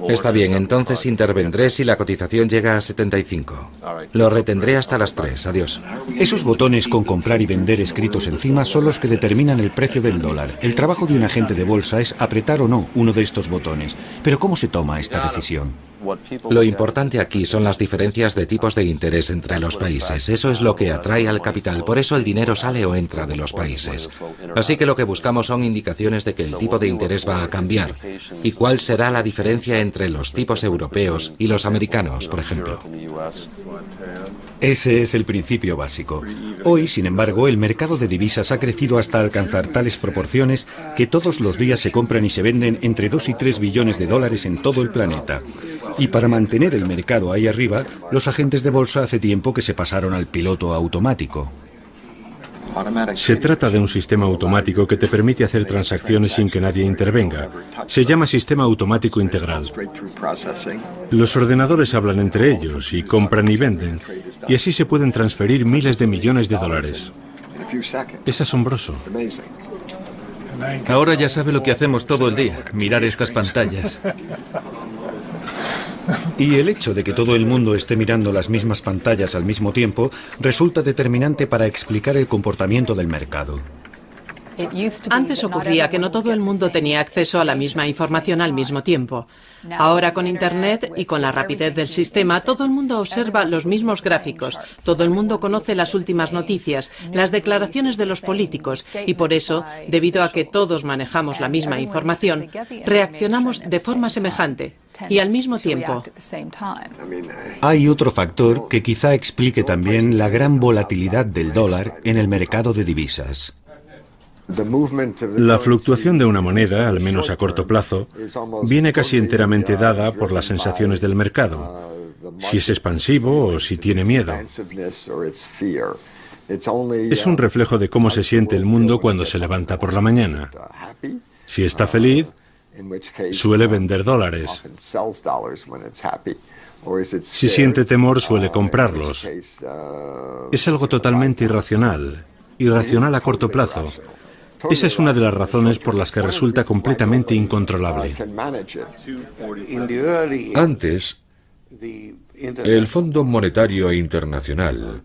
Está bien, entonces intervendré si la cotización llega a 75. Lo retendré hasta las 3. Adiós. Esos botones con comprar y vender escritos encima son los que determinan el precio del dólar. El trabajo de un agente de bolsa es apretar o no uno de estos botones. Pero ¿cómo se toma esta decisión? Lo importante aquí son las diferencias de tipos de interés entre los países. Eso es lo que atrae al capital. Por eso el dinero sale o entra de los países. Así que lo que buscamos son indicaciones de que el tipo de interés va a cambiar. ¿Y cuál será la diferencia entre los tipos europeos y los americanos, por ejemplo? Ese es el principio básico. Hoy, sin embargo, el mercado de divisas ha crecido hasta alcanzar tales proporciones que todos los días se compran y se venden entre 2 y 3 billones de dólares en todo el planeta. Y para mantener el mercado ahí arriba, los agentes de bolsa hace tiempo que se pasaron al piloto automático. Se trata de un sistema automático que te permite hacer transacciones sin que nadie intervenga. Se llama sistema automático integral. Los ordenadores hablan entre ellos y compran y venden, y así se pueden transferir miles de millones de dólares. Es asombroso. Ahora ya sabe lo que hacemos todo el día, mirar estas pantallas. Y el hecho de que todo el mundo esté mirando las mismas pantallas al mismo tiempo resulta determinante para explicar el comportamiento del mercado. Antes ocurría que no todo el mundo tenía acceso a la misma información al mismo tiempo. Ahora con Internet y con la rapidez del sistema, todo el mundo observa los mismos gráficos, todo el mundo conoce las últimas noticias, las declaraciones de los políticos y por eso, debido a que todos manejamos la misma información, reaccionamos de forma semejante y al mismo tiempo. Hay otro factor que quizá explique también la gran volatilidad del dólar en el mercado de divisas. La fluctuación de una moneda, al menos a corto plazo, viene casi enteramente dada por las sensaciones del mercado, si es expansivo o si tiene miedo. Es un reflejo de cómo se siente el mundo cuando se levanta por la mañana. Si está feliz, suele vender dólares. Si siente temor, suele comprarlos. Es algo totalmente irracional a corto plazo. Esa es una de las razones por las que resulta completamente incontrolable. Antes, el Fondo Monetario Internacional,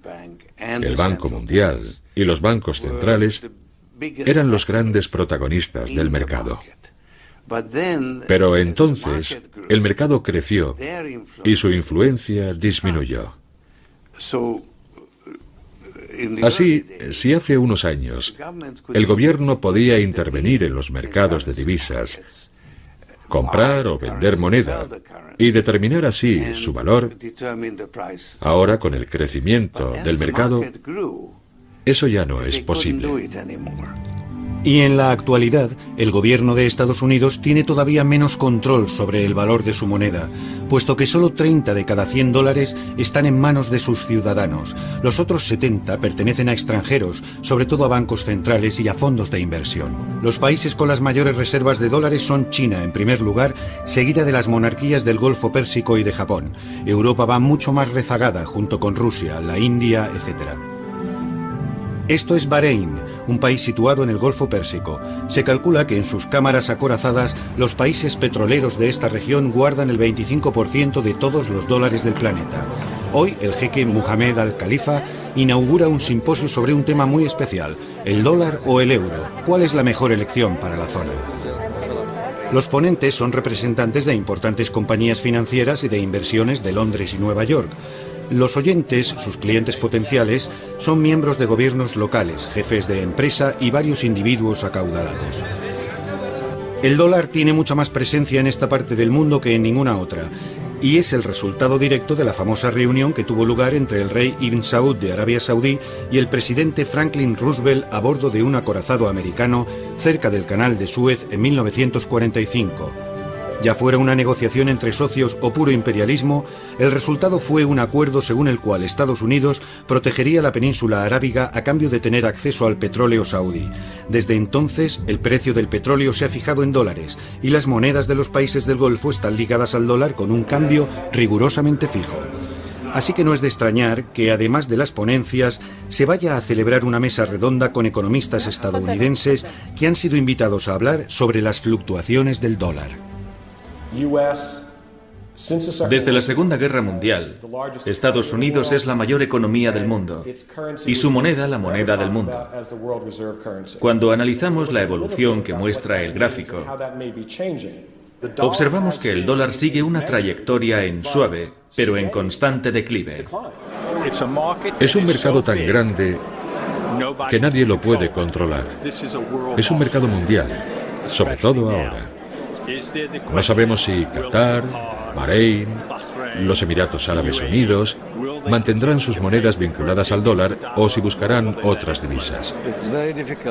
el Banco Mundial y los bancos centrales eran los grandes protagonistas del mercado. Pero entonces el mercado creció y su influencia disminuyó. Así, si hace unos años el gobierno podía intervenir en los mercados de divisas, comprar o vender moneda y determinar así su valor, ahora con el crecimiento del mercado, eso ya no es posible. Y en la actualidad, el gobierno de Estados Unidos tiene todavía menos control sobre el valor de su moneda, puesto que solo 30 de cada 100 dólares están en manos de sus ciudadanos. Los otros 70 pertenecen a extranjeros, sobre todo a bancos centrales y a fondos de inversión. Los países con las mayores reservas de dólares son China, en primer lugar, seguida de las monarquías del Golfo Pérsico y de Japón. Europa va mucho más rezagada, junto con Rusia, la India, etc. Esto es Bahrein, un país situado en el Golfo Pérsico. Se calcula que en sus cámaras acorazadas los países petroleros de esta región guardan el 25% de todos los dólares del planeta. Hoy el jeque Mohammed Al-Khalifa inaugura un simposio sobre un tema muy especial, el dólar o el euro. ¿Cuál es la mejor elección para la zona? Los ponentes son representantes de importantes compañías financieras y de inversiones de Londres y Nueva York. Los oyentes, sus clientes potenciales, son miembros de gobiernos locales, jefes de empresa y varios individuos acaudalados. El dólar tiene mucha más presencia en esta parte del mundo que en ninguna otra, y es el resultado directo de la famosa reunión que tuvo lugar entre el rey Ibn Saud de Arabia Saudí y el presidente Franklin Roosevelt a bordo de un acorazado americano cerca del Canal de Suez en 1945. Ya fuera una negociación entre socios o puro imperialismo, el resultado fue un acuerdo según el cual Estados Unidos protegería la península arábiga a cambio de tener acceso al petróleo saudí. Desde entonces, el precio del petróleo se ha fijado en dólares y las monedas de los países del Golfo están ligadas al dólar con un cambio rigurosamente fijo. Así que no es de extrañar que, además de las ponencias, se vaya a celebrar una mesa redonda con economistas estadounidenses que han sido invitados a hablar sobre las fluctuaciones del dólar. Desde la Segunda Guerra Mundial, Estados Unidos es la mayor economía del mundo y su moneda la moneda del mundo. Cuando analizamos la evolución que muestra el gráfico, observamos que el dólar sigue una trayectoria en suave, pero en constante declive. Es un mercado tan grande que nadie lo puede controlar. Es un mercado mundial, sobre todo ahora. No sabemos si Qatar, Bahrein, los Emiratos Árabes Unidos mantendrán sus monedas vinculadas al dólar o si buscarán otras divisas.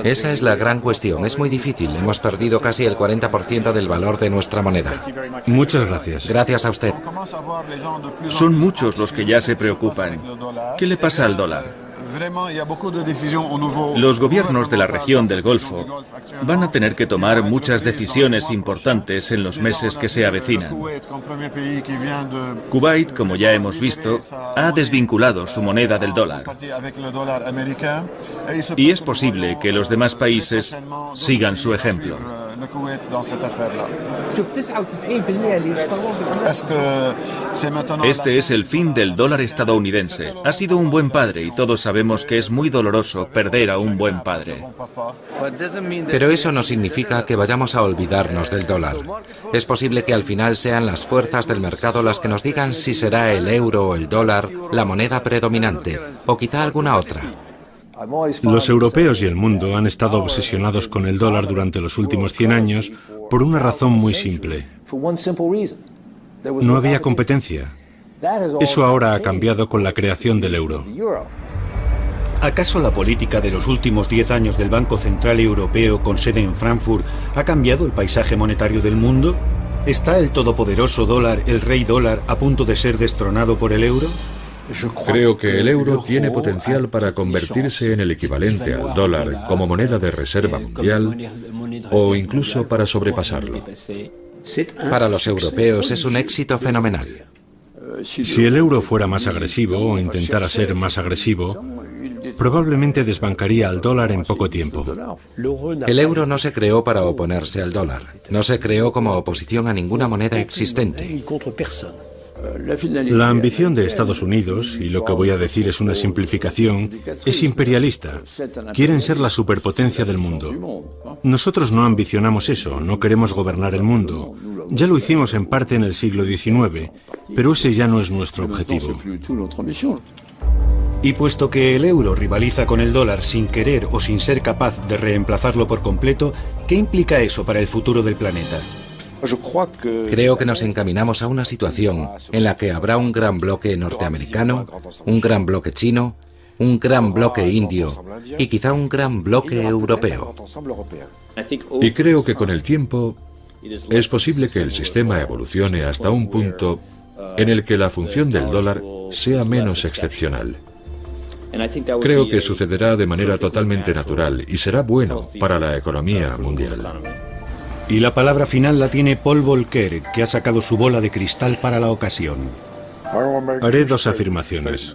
Esa es la gran cuestión. Es muy difícil. Hemos perdido casi el 40% del valor de nuestra moneda. Muchas gracias. Gracias a usted. Son muchos los que ya se preocupan. ¿Qué le pasa al dólar? Los gobiernos de la región del Golfo van a tener que tomar muchas decisiones importantes en los meses que se avecinan. Kuwait, como ya hemos visto, ha desvinculado su moneda del dólar. Y es posible que los demás países sigan su ejemplo. Este es el fin del dólar estadounidense. Ha sido un buen padre y todos sabemos sabemos que es muy doloroso perder a un buen padre. Pero eso no significa que vayamos a olvidarnos del dólar. Es posible que al final sean las fuerzas del mercado las que nos digan si será el euro o el dólar la moneda predominante, o quizá alguna otra. Los europeos y el mundo han estado obsesionados con el dólar durante los últimos 100 años por una razón muy simple. No había competencia. Eso ahora ha cambiado con la creación del euro. ¿Acaso la política de los últimos 10 años del Banco Central Europeo con sede en Frankfurt ha cambiado el paisaje monetario del mundo? ¿Está el todopoderoso dólar, el rey dólar, a punto de ser destronado por el euro? Creo que el euro tiene potencial para convertirse en el equivalente al dólar como moneda de reserva mundial o incluso para sobrepasarlo. Para los europeos es un éxito fenomenal. Si el euro fuera más agresivo o intentara ser más agresivo, probablemente desbancaría al dólar en poco tiempo. El euro no se creó para oponerse al dólar. No se creó como oposición a ninguna moneda existente. La ambición de Estados Unidos, y lo que voy a decir es una simplificación, es imperialista. Quieren ser la superpotencia del mundo. Nosotros no ambicionamos eso, no queremos gobernar el mundo. Ya lo hicimos en parte en el siglo XIX, pero ese ya no es nuestro objetivo. Y puesto que el euro rivaliza con el dólar sin querer o sin ser capaz de reemplazarlo por completo, ¿qué implica eso para el futuro del planeta? Creo que nos encaminamos a una situación en la que habrá un gran bloque norteamericano, un gran bloque chino, un gran bloque indio y quizá un gran bloque europeo. Y creo que con el tiempo es posible que el sistema evolucione hasta un punto en el que la función del dólar sea menos excepcional. Creo que sucederá de manera totalmente natural y será bueno para la economía mundial. Y la palabra final la tiene Paul Volcker, que ha sacado su bola de cristal para la ocasión. Haré dos afirmaciones.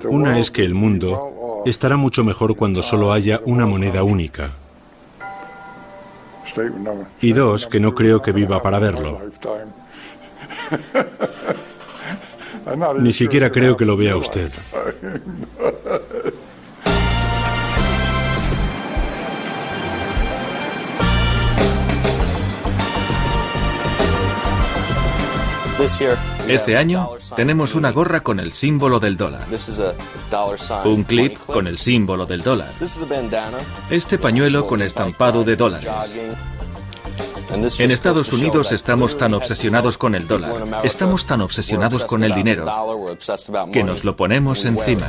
Una es que el mundo estará mucho mejor cuando solo haya una moneda única. Y dos, que no creo que viva para verlo. Ni siquiera creo que lo vea usted. Este año tenemos una gorra con el símbolo del dólar, un clip con el símbolo del dólar, este pañuelo con estampado de dólares. En Estados Unidos estamos tan obsesionados con el dólar, estamos tan obsesionados con el dinero, que nos lo ponemos encima.